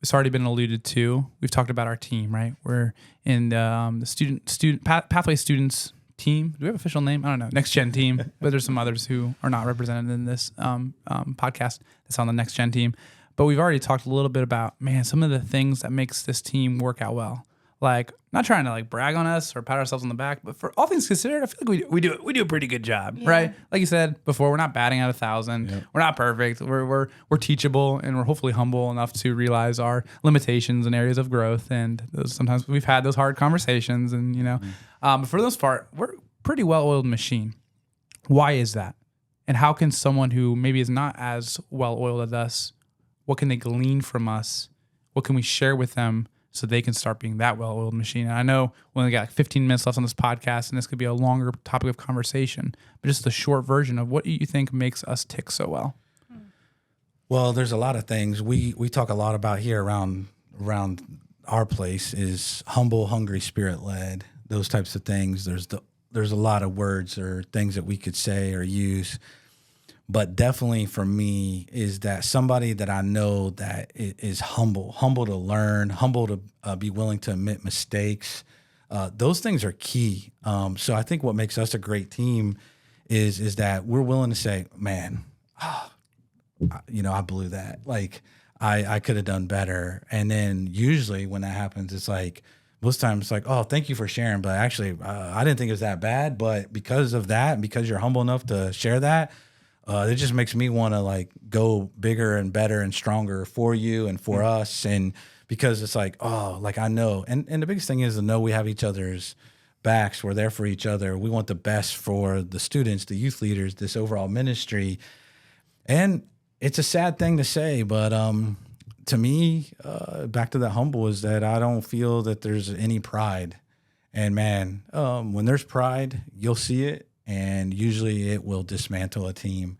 it's already been alluded to. We've talked about our team, right? We're in the student pathway students team. Do we have an official name? I don't know. Next Gen team, but there's some others who are not represented in this podcast that's on the Next Gen team. But we've already talked a little bit about, man, some of the things that makes this team work out well. Like, not trying to like brag on us or pat ourselves on the back, but for all things considered, I feel like we do a pretty good job, right? Like you said before, we're not batting at 1,000. Yep. We're not perfect. We're teachable, and we're hopefully humble enough to realize our limitations and areas of growth. And sometimes we've had those hard conversations, and but for the most part, we're a pretty well-oiled machine. Why is that? And how can someone who maybe is not as well-oiled as us, what can they glean from us? What can we share with them so they can start being that well-oiled machine? And I know we only got like 15 minutes left on this podcast, and this could be a longer topic of conversation, but just the short version of what do you think makes us tick so well? Well, there's a lot of things we talk a lot about here around our place is humble, hungry, spirit-led, those types of things. There's a lot of words or things that we could say or use. But definitely for me is that somebody that I know that is humble to learn, humble to be willing to admit mistakes. Those things are key. So I think what makes us a great team is that we're willing to say, man, I blew that. Like I could have done better. And then usually when that happens, it's like, most times it's like, oh, thank you for sharing. But actually, I didn't think it was that bad. But because of that, and because you're humble enough to share that, it just makes me want to like go bigger and better and stronger for you and for us. And because it's like, oh, like I know. And the biggest thing is to know we have each other's backs. We're there for each other. We want the best for the students, the youth leaders, this overall ministry. And it's a sad thing to say, but to me, back to the humble is that I don't feel that there's any pride. And man, when there's pride, you'll see it. And usually it will dismantle a team.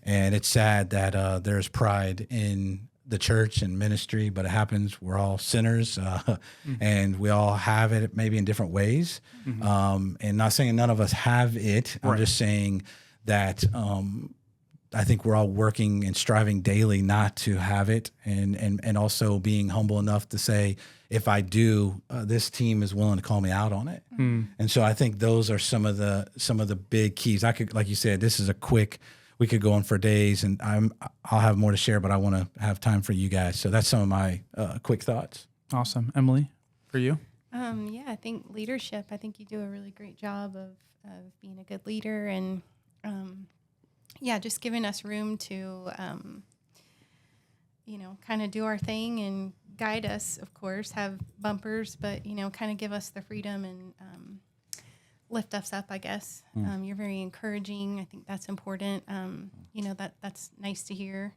And it's sad that there's pride in the church and ministry, but it happens. We're all sinners, and we all have it maybe in different ways. And not saying none of us have it. I'm just saying that I think we're all working and striving daily not to have it, and also being humble enough to say, if I do, this team is willing to call me out on it. And so I think those are some of the big keys. I could, like you said, this is we could go on for days, and I'll have more to share, but I want to have time for you guys. So that's some of my quick thoughts. Awesome. Emily, for you? I think leadership. I think you do a really great job of being a good leader, and just giving us room to kind of do our thing and guide us, of course, have bumpers, but, kind of give us the freedom and lift us up, I guess. You're very encouraging. I think that's important. That's nice to hear.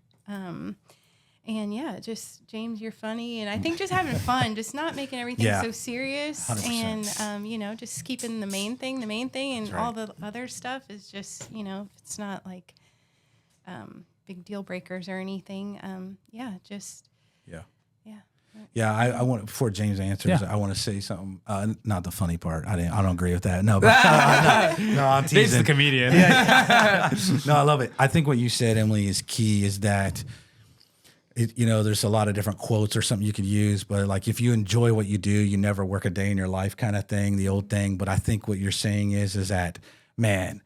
Just, James, you're funny. And I think just having fun, just not making everything so serious. 100%. And, just keeping the main thing. And all the other stuff is just, it's not like big deal breakers or anything. Yeah, I want, before James answers, I want to say something. Not the funny part. I don't agree with that. No, but no, I'm teasing. Dave's the comedian. No, I love it. I think what you said, Emily, is key. Is that there's a lot of different quotes or something you could use, but like if you enjoy what you do, you never work a day in your life, kind of thing. The old thing. But I think what you're saying is that, man,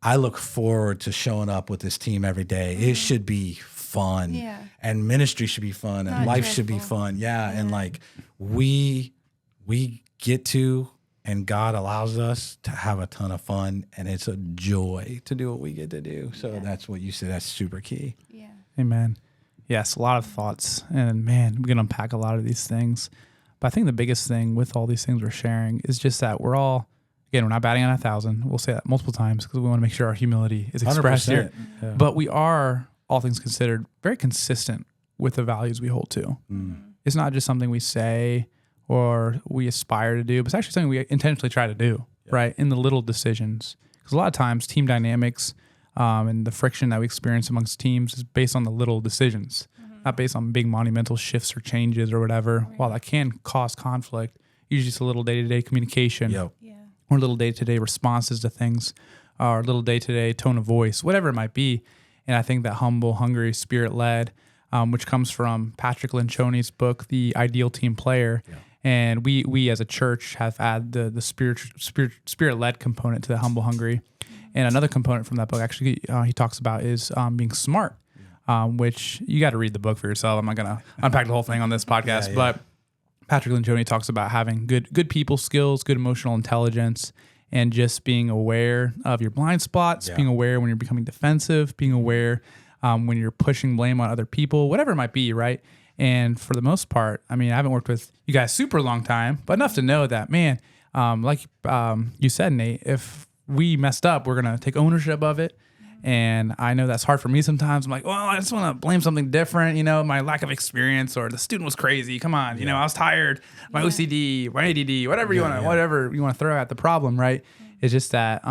I look forward to showing up with this team every day. It should be fun, and ministry should be fun, and life should be fun. And like we get to, and God allows us to have a ton of fun, and it's a joy to do what we get to do. So that's what you said. That's super key. Yeah. Amen. Yes, a lot of thoughts, and man, we can unpack a lot of these things. But I think the biggest thing with all these things we're sharing is just that we're not batting on 1,000. We'll say that multiple times because we want to make sure our humility is expressed 100%. Here. Yeah. But we are, all things considered, very consistent with the values we hold to. It's not just something we say or we aspire to do, but it's actually something we intentionally try to do, right? In the little decisions. Because a lot of times team dynamics and the friction that we experience amongst teams is based on the little decisions, not based on big monumental shifts or changes or whatever. Right. While that can cause conflict, usually it's a little day-to-day communication or little day-to-day responses to things or little day-to-day tone of voice, whatever it might be. And I think that humble, hungry, spirit-led which comes from Patrick Lencioni's book, The Ideal Team Player. Yeah. And we as a church have added the spirit-led component to the Humble Hungry. And another component from that book, actually, he talks about is being smart, which you got to read the book for yourself. I'm not going to unpack the whole thing on this podcast, but Patrick Lencioni talks about having good people skills, good emotional intelligence, and just being aware of your blind spots, being aware when you're becoming defensive, being aware when you're pushing blame on other people, whatever it might be, right? And for the most part, I mean, I haven't worked with you guys super long time, but enough to know that, man, like you said, Nate, if we messed up, we're going to take ownership of it. And I know that's hard for me sometimes. I'm like, well, I just want to blame something different, my lack of experience, or the student was crazy. Come on, I was tired, my OCD, my ADD, whatever you want to throw at the problem, right? It's just that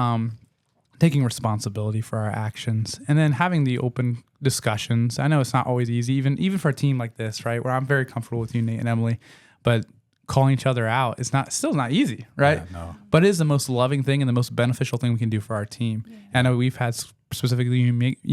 taking responsibility for our actions and then having the open discussions. I know it's not always easy, even for a team like this, right? Where I'm very comfortable with you, Nate and Emily, but calling each other out is still not easy, right? Yeah, no. But it is the most loving thing and the most beneficial thing we can do for our team. Yeah. And I know we've had, specifically you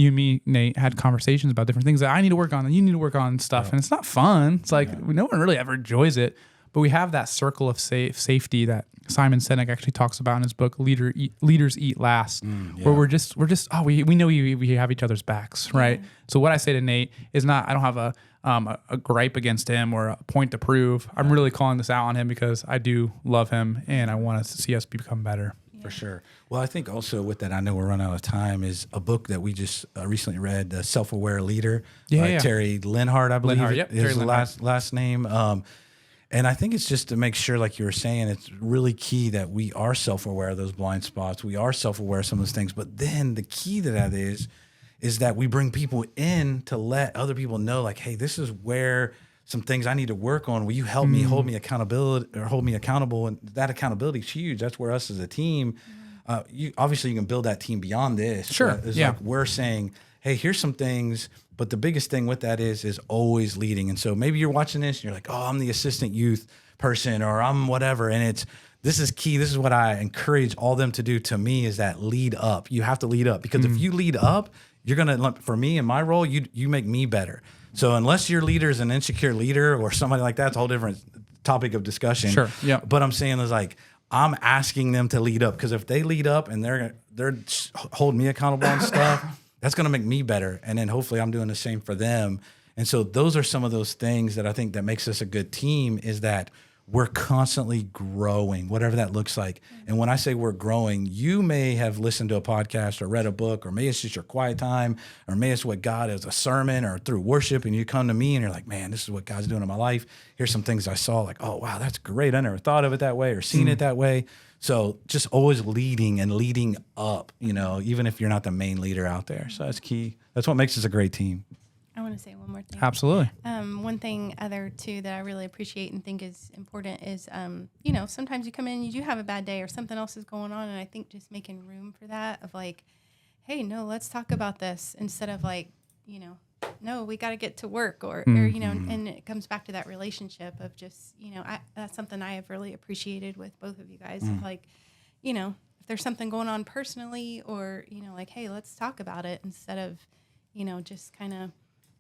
and me, Nate, had conversations about different things that I need to work on and you need to work on and stuff. Yeah. And it's not fun. It's like no one really ever enjoys it. But we have that circle of safety that Simon Sinek actually talks about in his book, Leaders Eat Last, where we're just we know we have each other's backs, right? So what I say to Nate is I don't have a gripe against him or a point to prove. I'm really calling this out on him because I do love him and I want to see us become better. For sure. Well, I think also with that, I know we're running out of time, is a book that we just recently read, The Self-Aware Leader by Terry Linhart, I believe is the last name. And I think it's just to make sure, like you were saying, it's really key that we are self-aware of those blind spots. We are self-aware of some of those things. But then the key to that is that we bring people in to let other people know, like, hey, this is where some things I need to work on. Will you help me hold me accountable? And that accountability is huge. That's where us as a team, obviously you can build that team beyond this. Sure. It's like we're saying, hey, here's some things. But the biggest thing with that is always leading. And so maybe you're watching this and you're like, oh, I'm the assistant youth person or I'm whatever. And this is key. This is what I encourage all them to do to me, is that lead up. You have to lead up, because if you lead up, you're going to, for me in my role, you make me better. So unless your leader is an insecure leader or somebody like that, it's a whole different topic of discussion. Sure. Yeah. But I'm saying is like, I'm asking them to lead up, because if they lead up and they're holding me accountable on stuff, that's going to make me better. And then hopefully I'm doing the same for them. And so those are some of those things that I think that makes us a good team, is that we're constantly growing, whatever that looks like. And when I say we're growing, you may have listened to a podcast or read a book, or maybe it's just your quiet time, or maybe it's what God is, a sermon or through worship, and you come to me and you're like, man, this is what God's doing in my life. Here's some things I saw, like, oh, wow, that's great. I never thought of it that way or seen it that way. So just always leading and leading up, even if you're not the main leader out there. So that's key. That's what makes us a great team. I want to say one more thing. Absolutely. One thing too that I really appreciate and think is important is, sometimes you come in, you do have a bad day or something else is going on. And I think just making room for that, of like, hey, no, let's talk about this, instead of like, no, we got to get to work or and it comes back to that relationship of just, that's something I have really appreciated with both of you guys. Of like, if there's something going on personally, or, like, hey, let's talk about it, instead of, just kind of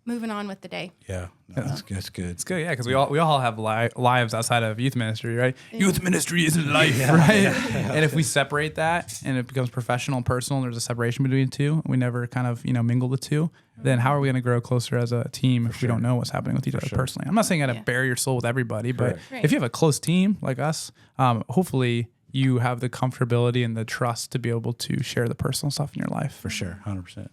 moving on with the day. Yeah, that's good. It's good, yeah, because we all have lives outside of youth ministry, right? Yeah. Youth ministry isn't life, right? Yeah. And if we separate that and it becomes professional and personal, and there's a separation between the two, we never kind of mingle the two, then how are we going to grow closer as a team if we don't know what's happening with each other personally? I'm not saying you got to bare your soul with everybody, but if you have a close team like us, hopefully you have the comfortability and the trust to be able to share the personal stuff in your life. For sure, 100%.